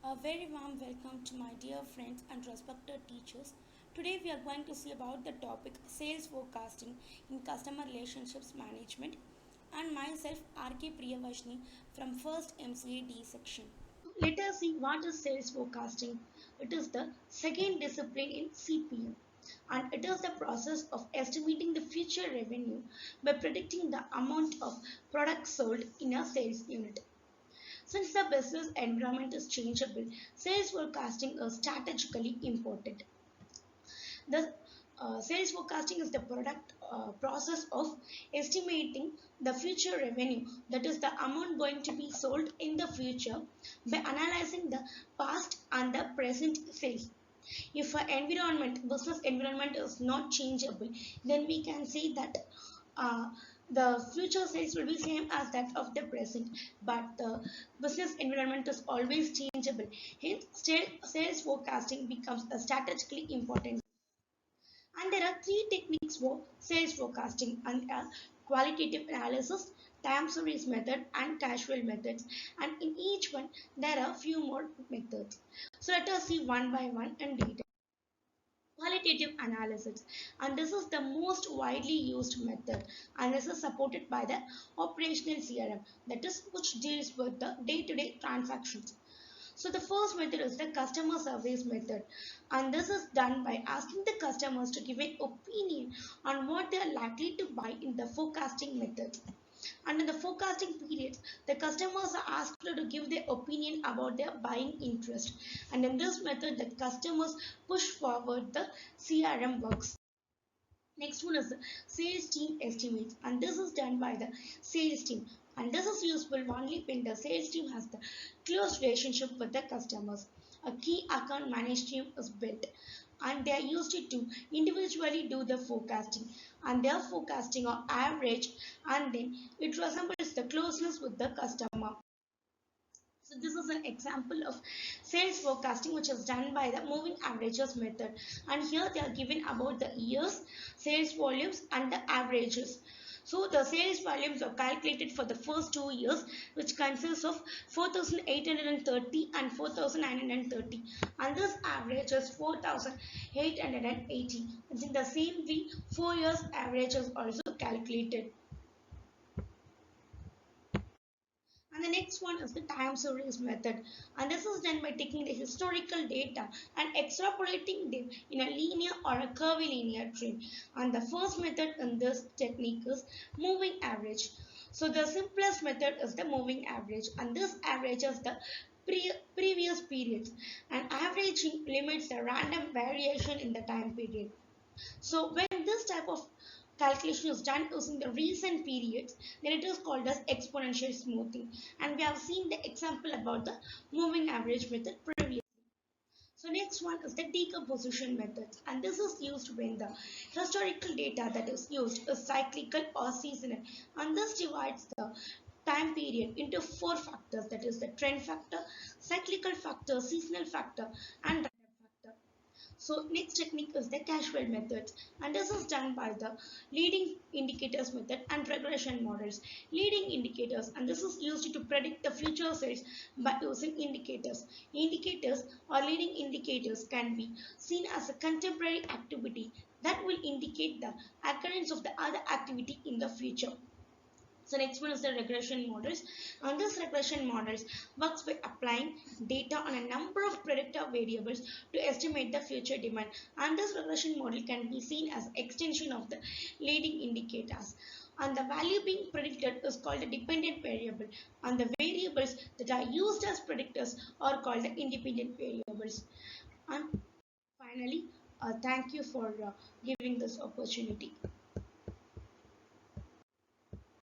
A very warm welcome to my dear friends and respected teachers. Today we are going to see about the topic sales forecasting in customer relationships management and myself RK Priyavashni from first MCA section. Let us see what is sales forecasting. It is the second discipline in CPM and it is the process of estimating the future revenue by predicting the amount of products sold in a sales unit. Since the business environment is changeable, sales forecasting is strategically important. The sales forecasting is the product process of estimating the future revenue, that is the amount going to be sold in the future by analyzing the past and the present sales. If business environment is not changeable, then we can say that uh, the future sales will be same as that of the present, but the business environment is always changeable. Hence, sales forecasting becomes a strategically important. And there are three techniques for sales forecasting and qualitative analysis, time series method and casual methods. And in each one, there are few more methods. So let us see one by one and detail. Qualitative analysis, and this is the most widely used method, and this is supported by the operational CRM, that is which deals with the day-to-day transactions. So the first method is the customer surveys method, and this is done by asking the customers to give an opinion on what they are likely to buy in the forecasting method. And in the forecasting periods, the customers are asked to give their opinion about their buying interest. And in this method, the customers push forward the CRM works. Next one is the sales team estimates, and this is done by the sales team. And this is useful only when the sales team has the close relationship with the customers. A key account management team is built, and they are used to individually do the forecasting, and their forecasting are average, and then it resembles the closeness with the customer. So this is an example of sales forecasting which is done by the moving averages method, and here they are given about the years, sales volumes and the averages. So the sales volumes are calculated for the first 2 years, which consists of 4,830 and 4,930, and this average is 4,880. In the same way, 4 years average is also calculated. And the next one is the time series method. And this is done by taking the historical data and extrapolating them in a linear or a curvilinear trend. And the first method in this technique is moving average. So the simplest method is the moving average, and this averages the previous periods, and averaging limits the random variation in the time period. So when this type of calculation is done using the recent periods, then it is called as exponential smoothing. And we have seen the example about the moving average method previously. So next one is the decomposition method, and this is used when the historical data that is used is cyclical or seasonal, and this divides the time period into four factors, that is the trend factor, cyclical factor, seasonal factor and random factor. So next technique is the casual methods, and this is done by the leading indicators method and regression models. Leading indicators, and this is used to predict the future sales by using indicators. Indicators or leading indicators can be seen as a contemporary activity that will indicate the occurrence of the other activity in the future. So next one is the regression models. And this regression models works by applying data on a number of predictor variables to estimate the future demand. And this regression model can be seen as extension of the leading indicators. And the value being predicted is called the dependent variable. And the variables that are used as predictors are called the independent variables. And finally, thank you for giving this opportunity.